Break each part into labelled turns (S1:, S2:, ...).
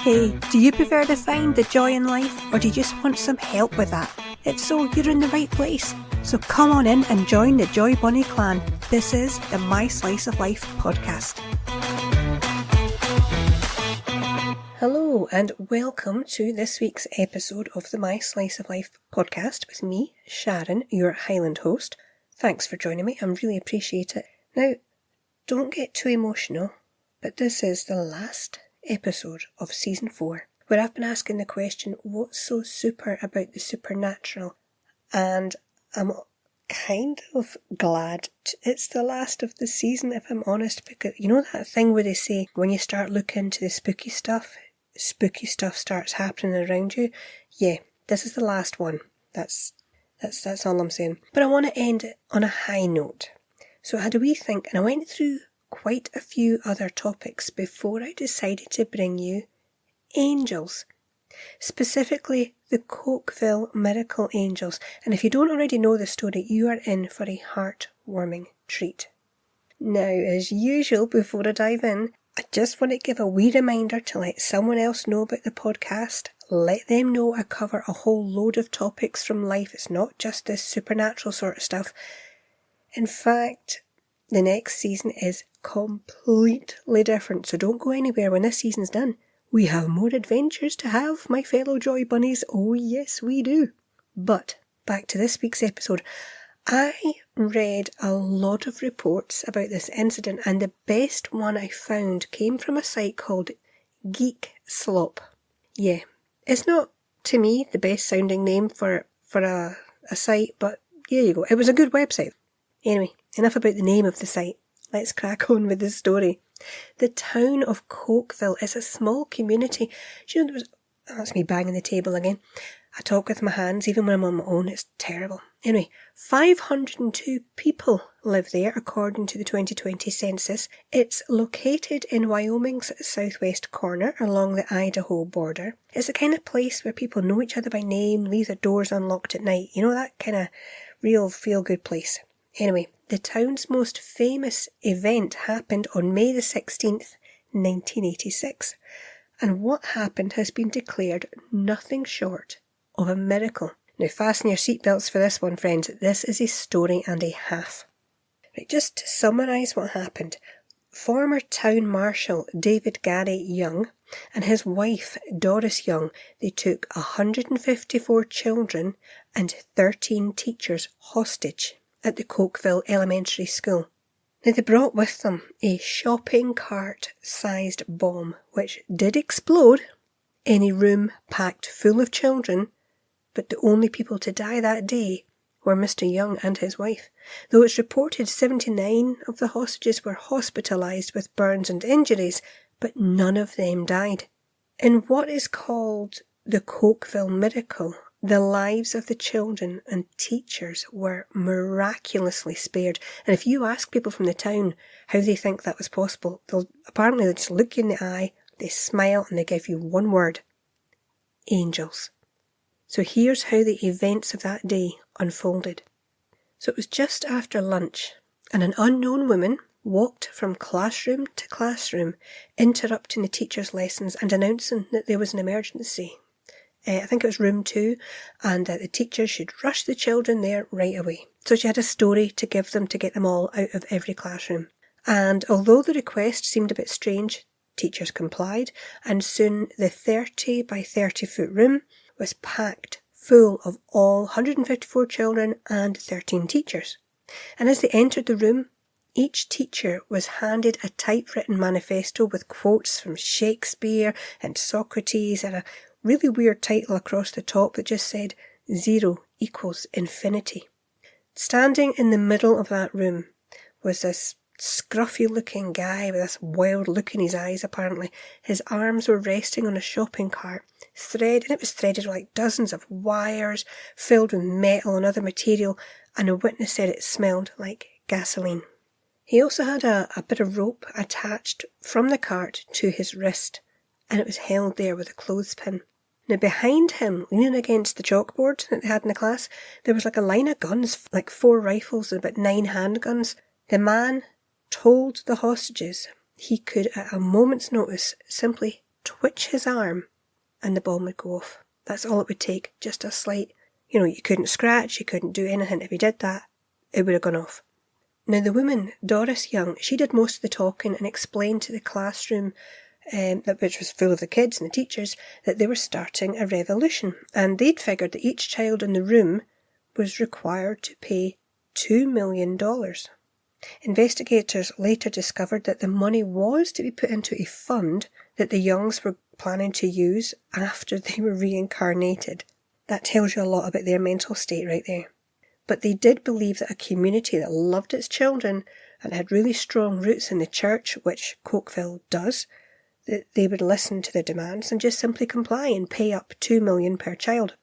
S1: Hey, do you prefer to find the joy in life, or do you just want some help with that? If so, you're in the right place. So come on in and join the Joy Bunny clan. This is the My Slice of Life podcast. Hello and welcome to this week's episode of the My Slice of Life podcast with me, Sharon, your Highland host. Thanks for joining me, I really appreciate it. Now, don't get too emotional, but this is the last episode of season 4, where I've been asking the question, what's so super about the supernatural? And I'm kind of glad it's the last of the season, if I'm honest, because you know that thing where they say when you start looking into the spooky stuff starts happening around you? Yeah, this is the last one. That's all I'm saying. But I want to end it on a high note. So I had a wee think, and I went through quite a few other topics before I decided to bring you angels. Specifically, the Cokeville Miracle angels. And if you don't already know the story, you are in for a heartwarming treat. Now, as usual, before I dive in, I just want to give a wee reminder to let someone else know about the podcast. Let them know I cover a whole load of topics from life. It's not just this supernatural sort of stuff. In fact, the next season is completely different, so don't go anywhere when this season's done. We have more adventures to have, my fellow Joy Bunnies. Oh yes, we do. But back to this week's episode. I read a lot of reports about this incident, and the best one I found came from a site called Geek Slop. Yeah, it's not, to me, the best sounding name for a site, but there you go. It was a good website. Anyway, enough about the name of the site. Let's crack on with the story. The town of Cokeville is a small community. Do you know, that's me banging the table again. I talk with my hands even when I'm on my own. It's terrible. Anyway, 502 people live there according to the 2020 census. It's located in Wyoming's southwest corner along the Idaho border. It's the kind of place where people know each other by name, leave their doors unlocked at night. You know, that kind of real feel-good place. Anyway, the town's most famous event happened on May the 16th, 1986. And what happened has been declared nothing short of a miracle. Now fasten your seatbelts for this one, friends. This is a story and a half. Right, just to summarise what happened. Former town marshal David Gary Young and his wife Doris Young, they took 154 children and 13 teachers hostage at the Cokeville Elementary School. Now they brought with them a shopping cart-sized bomb, which did explode in a room packed full of children, but the only people to die that day were Mr. Young and his wife. Though it's reported 79 of the hostages were hospitalised with burns and injuries, but none of them died. In what is called the Cokeville Miracle, the lives of the children and teachers were miraculously spared. And if you ask people from the town how they think that was possible, they'll just look you in the eye, they smile, and they give you one word: angels. So here's how the events of that day unfolded. So it was just after lunch, and an unknown woman walked from classroom to classroom, interrupting the teachers' lessons and announcing that there was an emergency. I think it was room 2, and the teachers should rush the children there right away. So she had a story to give them to get them all out of every classroom. And although the request seemed a bit strange, teachers complied, and soon the 30 by 30 foot room was packed full of all 154 children and 13 teachers. And as they entered the room, each teacher was handed a typewritten manifesto with quotes from Shakespeare and Socrates and a really weird title across the top that just said 0 equals infinity. Standing in the middle of that room was this scruffy looking guy with this wild look in his eyes apparently. His arms were resting on a shopping cart, and it was threaded with like dozens of wires filled with metal and other material, and a witness said it smelled like gasoline. He also had a bit of rope attached from the cart to his wrist, and it was held there with a clothespin. Now behind him, leaning against the chalkboard that they had in the class, there was like a line of guns, like 4 rifles and about 9 handguns. The man told the hostages he could, at a moment's notice, simply twitch his arm and the bomb would go off. That's all it would take, just a slight, you couldn't scratch, you couldn't do anything. If you did that, it would have gone off. Now the woman, Doris Young, she did most of the talking and explained to the classroom, which was full of the kids and the teachers, that they were starting a revolution, and they'd figured that each child in the room was required to pay $2 million. Investigators later discovered that the money was to be put into a fund that the Youngs were planning to use after they were reincarnated. That tells you a lot about their mental state right there. But they did believe that a community that loved its children and had really strong roots in the church, which Cokeville does, that they would listen to their demands and just simply comply and pay up $2 million per child.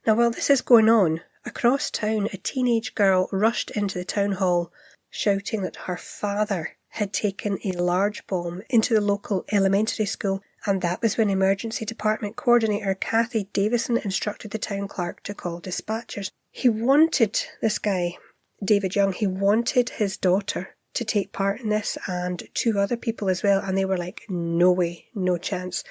S1: Now while this is going on, across town a teenage girl rushed into the town hall shouting that her father had taken a large bomb into the local elementary school, and that was when Emergency Department Coordinator Kathy Davison instructed the town clerk to call dispatchers. He wanted, this guy, David Young, he wanted his daughter to take part in this and 2 other people as well, and they were like, no way, no chance.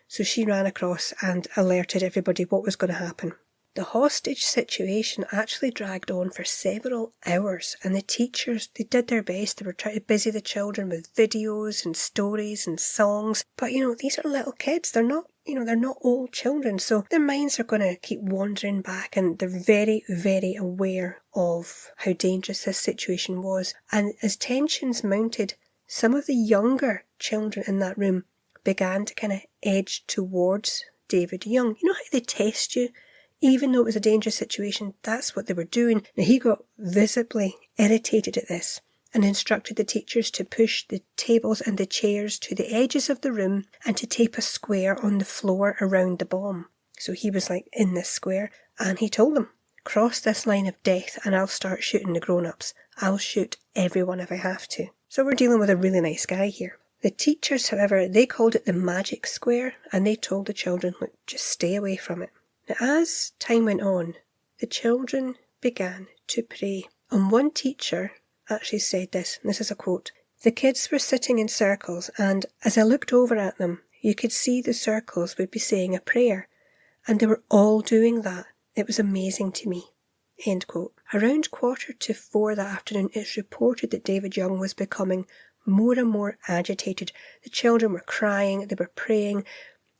S1: So she ran across and alerted everybody what was going to happen. The hostage situation actually dragged on for several hours, and the teachers, they did their best. They were trying to busy the children with videos and stories and songs. But, these are little kids. They're not, they're not old children. So their minds are going to keep wandering back, and they're very, very aware of how dangerous this situation was. And as tensions mounted, some of the younger children in that room began to kind of edge towards David Young. You know how they test you? Even though it was a dangerous situation, that's what they were doing. Now he got visibly irritated at this and instructed the teachers to push the tables and the chairs to the edges of the room and to tape a square on the floor around the bomb. So he was like in this square, and he told them, cross this line of death and I'll start shooting the grown-ups. I'll shoot everyone if I have to. So we're dealing with a really nice guy here. The teachers, however, they called it the magic square, and they told the children, look, just stay away from it. Now, as time went on, the children began to pray. And one teacher actually said this, and this is a quote, "The kids were sitting in circles, and as I looked over at them, you could see the circles would be saying a prayer, and they were all doing that. It was amazing to me." End quote. Around 3:45 that afternoon, it's reported that David Young was becoming more and more agitated. The children were crying, they were praying,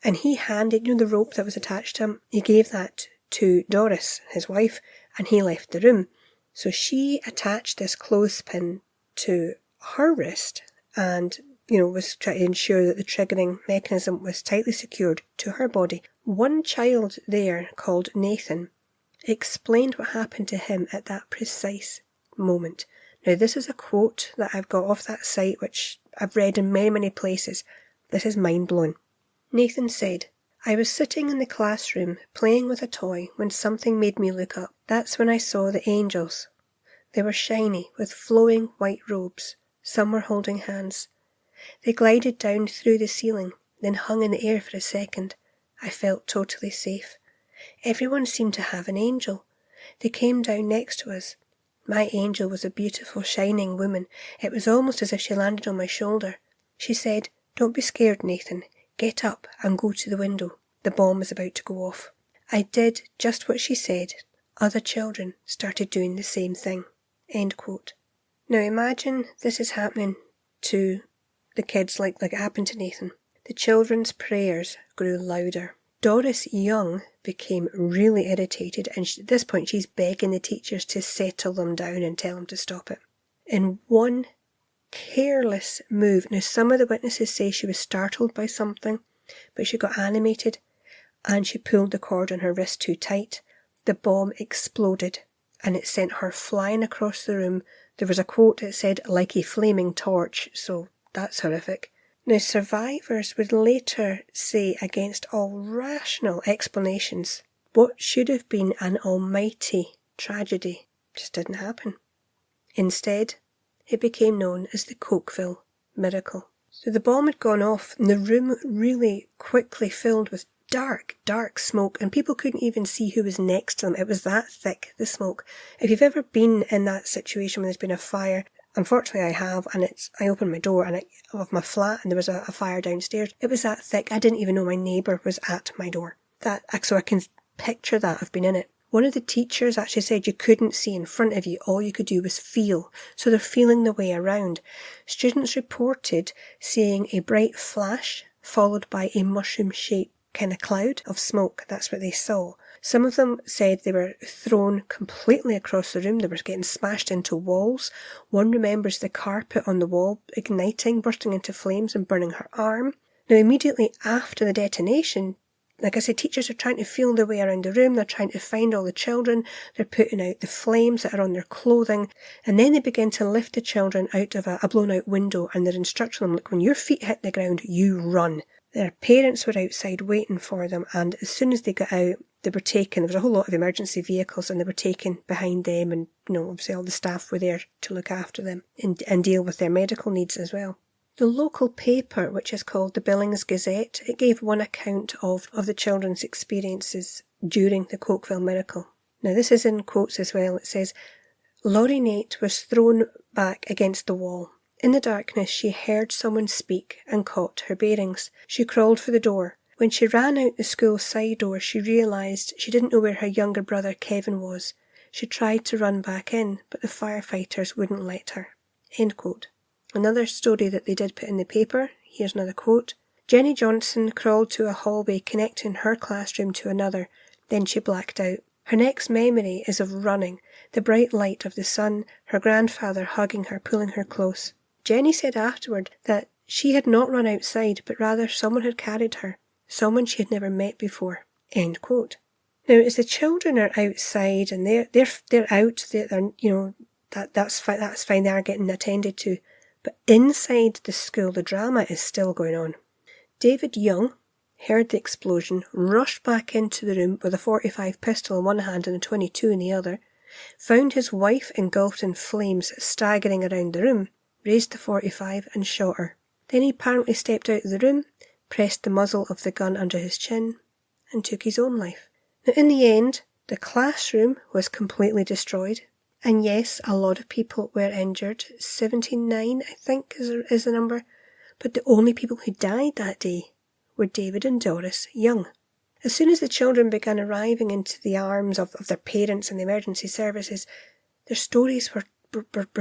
S1: and he handed, the rope that was attached to him, he gave that to Doris, his wife, and he left the room. So she attached this clothespin to her wrist and, was trying to ensure that the triggering mechanism was tightly secured to her body. One child there, called Nathan, explained what happened to him at that precise moment. Now, this is a quote that I've got off that site, which I've read in many, many places. This is mind-blowing. Nathan said, "I was sitting in the classroom playing with a toy when something made me look up. That's when I saw the angels. They were shiny with flowing white robes. Some were holding hands. They glided down through the ceiling, then hung in the air for a second. I felt totally safe. Everyone seemed to have an angel. They came down next to us. My angel was a beautiful, shining woman. It was almost as if she landed on my shoulder. She said, 'Don't be scared, Nathan. Get up and go to the window. The bomb is about to go off.' I did just what she said. Other children started doing the same thing." End quote. Now imagine this is happening to the kids like it happened to Nathan. The children's prayers grew louder. Doris Young became really irritated, and at this point she's begging the teachers to settle them down and tell them to stop it. In one careless move, now some of the witnesses say she was startled by something, but she got animated and she pulled the cord on her wrist too tight. The bomb exploded and it sent her flying across the room. There was a quote that said, "like a flaming torch," so that's horrific. Now survivors would later say, against all rational explanations, what should have been an almighty tragedy just didn't happen. Instead, it became known as the Cokeville Miracle. So the bomb had gone off and the room really quickly filled with dark, dark smoke, and people couldn't even see who was next to them. It was that thick, the smoke. If you've ever been in that situation when there's been a fire, unfortunately I have, and I opened my door of my flat and there was a fire downstairs. It was that thick, I didn't even know my neighbour was at my door. So I can picture that I've been in it. One of the teachers actually said you couldn't see in front of you, all you could do was feel. So they're feeling the way around. Students reported seeing a bright flash followed by a mushroom-shaped kind of cloud of smoke. That's what they saw. Some of them said they were thrown completely across the room. They were getting smashed into walls. One remembers the carpet on the wall igniting, bursting into flames and burning her arm. Now, immediately after the detonation, like I said, teachers are trying to feel their way around the room. They're trying to find all the children. They're putting out the flames that are on their clothing. And then they begin to lift the children out of a blown out window, and they're instructing them, look, when your feet hit the ground, you run. Their parents were outside waiting for them, and as soon as they got out, they were taken. There was a whole lot of emergency vehicles, and they were taken behind them, and obviously all the staff were there to look after them and deal with their medical needs as well. The local paper, which is called the Billings Gazette, it gave one account of the children's experiences during the Cokeville Miracle. Now this is in quotes as well. It says, Laurie Nate was thrown back against the wall. In the darkness she heard someone speak and caught her bearings. She crawled for the door. When she ran out the school side door, she realised she didn't know where her younger brother Kevin was. She tried to run back in, but the firefighters wouldn't let her. End quote. Another story that they did put in the paper, here's another quote. Jenny Johnson crawled to a hallway connecting her classroom to another. Then she blacked out. Her next memory is of running, the bright light of the sun, her grandfather hugging her, pulling her close. Jenny said afterward that she had not run outside, but rather someone had carried her, someone she had never met before. End quote. Now, as the children are outside and they're out, that's fine. They are getting attended to. But inside the school, the drama is still going on. David Young heard the explosion, rushed back into the room with a .45 pistol in one hand and a .22 in the other, found his wife engulfed in flames staggering around the room, raised the .45 and shot her. Then he apparently stepped out of the room, pressed the muzzle of the gun under his chin, and took his own life. Now, in the end, the classroom was completely destroyed. And yes, a lot of people were injured. 79, I think, is the number. But the only people who died that day were David and Doris Young. As soon as the children began arriving into the arms of their parents and the emergency services, their stories were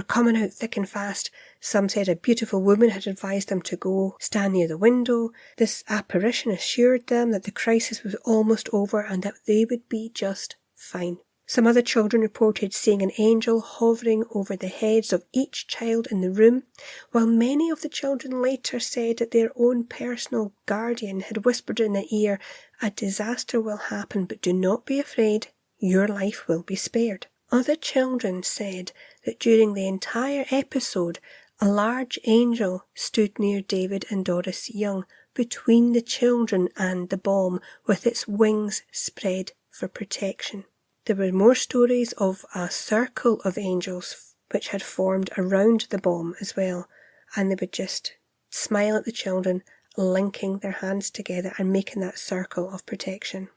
S1: coming out thick and fast. Some said a beautiful woman had advised them to go stand near the window. This apparition assured them that the crisis was almost over and that they would be just fine. Some other children reported seeing an angel hovering over the heads of each child in the room, while many of the children later said that their own personal guardian had whispered in their ear, "A disaster will happen, but do not be afraid, your life will be spared." Other children said that during the entire episode, a large angel stood near David and Doris Young, between the children and the bomb, with its wings spread for protection. There were more stories of a circle of angels which had formed around the bomb as well, and they would just smile at the children, linking their hands together and making that circle of protection.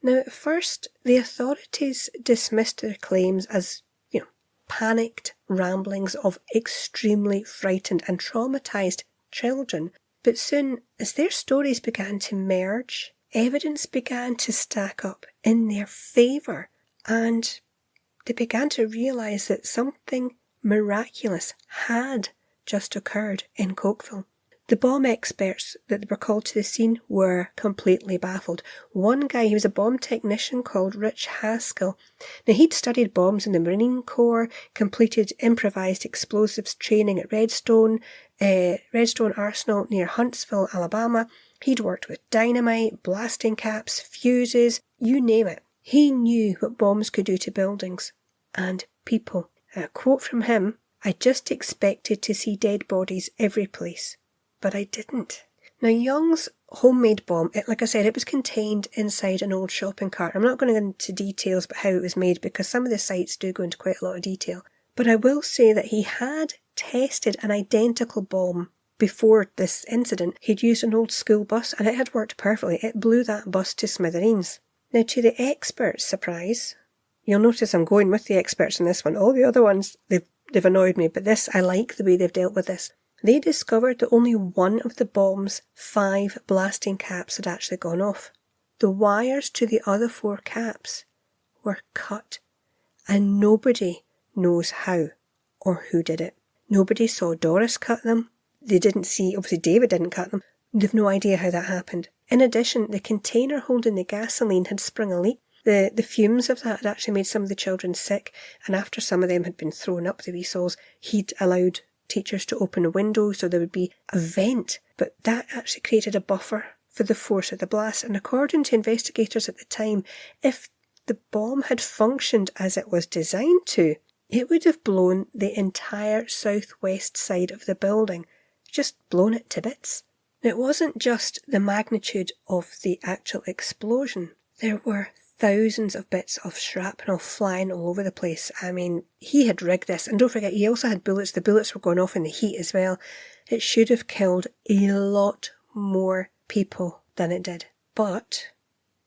S1: Now, at first, the authorities dismissed their claims as, panicked ramblings of extremely frightened and traumatised children, but soon, as their stories began to merge, evidence began to stack up in their favour. And they began to realise that something miraculous had just occurred in Cokeville. The bomb experts that were called to the scene were completely baffled. One guy, he was a bomb technician called Rich Haskell. Now, he'd studied bombs in the Marine Corps, completed improvised explosives training at Redstone Arsenal near Huntsville, Alabama. He'd worked with dynamite, blasting caps, fuses, you name it. He knew what bombs could do to buildings and people. A quote from him, "I just expected to see dead bodies every place, but I didn't." Now, Young's homemade bomb, like I said, it was contained inside an old shopping cart. I'm not going to go into details about how it was made because some of the sites do go into quite a lot of detail. But I will say that he had tested an identical bomb before this incident. He'd used an old school bus and it had worked perfectly. It blew that bus to smithereens. Now, to the experts' surprise, you'll notice I'm going with the experts on this one. All the other ones, they've they've annoyed me, but this, I like the way they've dealt with this. They discovered that only one of the bomb's 5 blasting caps had actually gone off. The wires to the other 4 caps were cut, and nobody knows how or who did it. Nobody saw Doris cut them. They didn't see, obviously David didn't cut them. They've no idea how that happened. In addition, the container holding the gasoline had sprung a leak. The fumes of that had actually made some of the children sick, and after some of them had been thrown up the wee souls, he'd allowed teachers to open a window so there would be a vent, but that actually created a buffer for the force of the blast. And according to investigators at the time, if the bomb had functioned as it was designed to, it would have blown the entire southwest side of the building, just blown it to bits. Now, it wasn't just the magnitude of the actual explosion. There were thousands of bits of shrapnel flying all over the place. I mean, he had rigged this, and don't forget, he also had bullets. The bullets were going off in the heat as well. It should have killed a lot more people than it did. But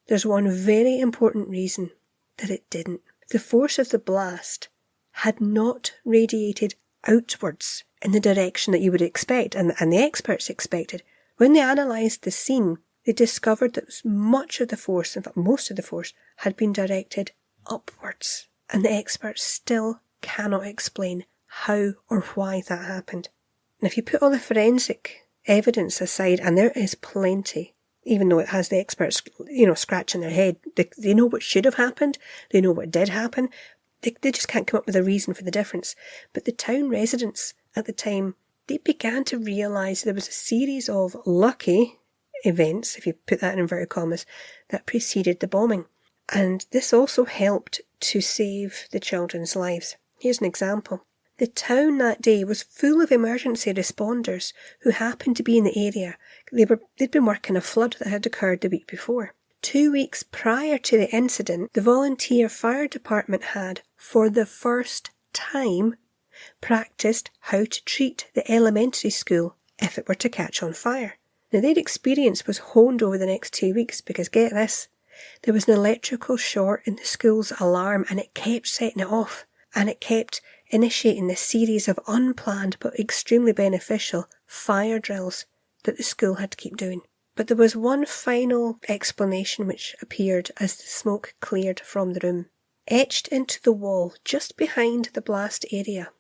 S1: there's one very important reason that it didn't. The force of the blast had not radiated outwards in the direction that you would expect, and the experts expected. When they analysed the scene, they discovered that much of the force, in fact most of the force, had been directed upwards. And the experts still cannot explain how or why that happened. And if you put all the forensic evidence aside, and there is plenty, even though it has the experts, scratching their head, they know what should have happened, they know what did happen, they just can't come up with a reason for the difference. But the town residents at the time, they began to realise there was a series of lucky events, if you put that in inverted commas, that preceded the bombing. And this also helped to save the children's lives. Here's an example. The town that day was full of emergency responders who happened to be in the area. They'd been working a flood that had occurred the week before. 2 weeks prior to the incident, the volunteer fire department had, for the first time, practiced how to treat the elementary school if it were to catch on fire. Now, their experience was honed over the next 2 weeks because, get this, there was an electrical short in the school's alarm and it kept setting it off, and it kept initiating this series of unplanned but extremely beneficial fire drills that the school had to keep doing. But there was one final explanation which appeared as the smoke cleared from the room. Etched into the wall just behind the blast area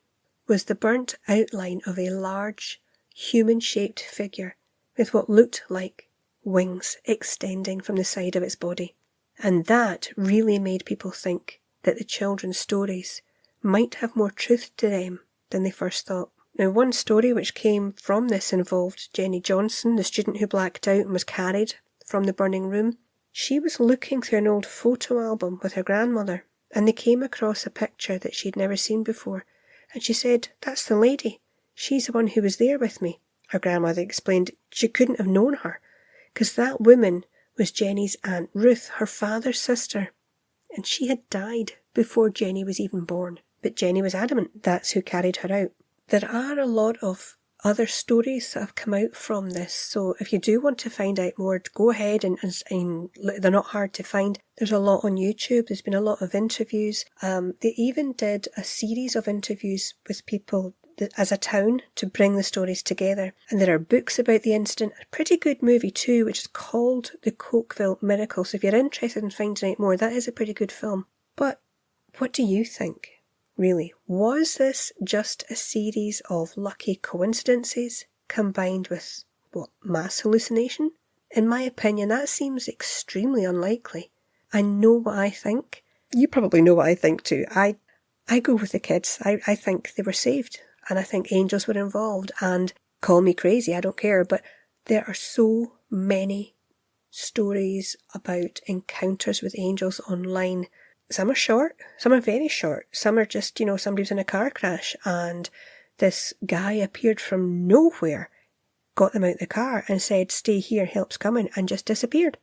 S1: was the burnt outline of a large, human-shaped figure with what looked like wings extending from the side of its body. And that really made people think that the children's stories might have more truth to them than they first thought. Now, one story which came from this involved Jenny Johnson, the student who blacked out and was carried from the burning room. She was looking through an old photo album with her grandmother, and they came across a picture that she'd never seen before, and she said, "That's the lady. She's the one who was there with me." Her grandmother explained she couldn't have known her, because that woman was Jenny's Aunt Ruth, her father's sister, and she had died before Jenny was even born. But Jenny was adamant that's who carried her out. There are a lot of other stories that have come out from this, so if you do want to find out more, go ahead and they're not hard to find. There's a lot on YouTube. There's been a lot of interviews. They even did a series of interviews with people as a town to bring the stories together. And there are books about the incident, a pretty good movie too, which is called The Cokeville Miracle. So if you're interested in finding out more, that is a pretty good film. But what do you think? Really, was this just a series of lucky coincidences combined with, mass hallucination? In my opinion, that seems extremely unlikely. I know what I think. You probably know what I think too. I go with the kids. I think they were saved, and I think angels were involved, and call me crazy, I don't care, but there are so many stories about encounters with angels online. Some are short, some are very short, some are just, somebody was in a car crash and this guy appeared from nowhere, got them out of the car and said, "Stay here, help's coming," and just disappeared.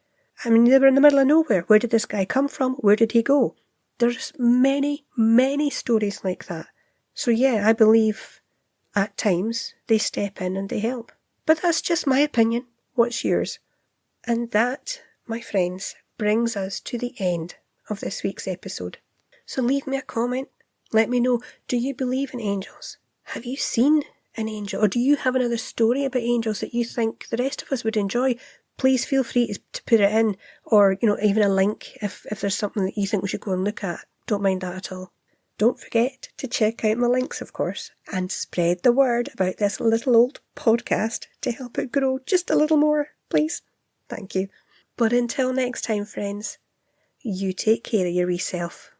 S1: I mean, they were in the middle of nowhere. Where did this guy come from? Where did he go? There's many, many stories like that. So yeah, I believe at times they step in and they help. But that's just my opinion. What's yours? And that, my friends, brings us to the end of this week's episode. So leave me a comment, Let me know, do you believe in angels? Have you seen an angel? Or do you have another story about angels that you think the rest of us would enjoy? Please feel free to put it in, or, even a link if there's something that you think we should go and look at. Don't mind that at all. Don't forget to check out my links, of course, and spread the word about this little old podcast to help it grow just a little more, please. Thank you. But until next time, friends, you take care of your wee self.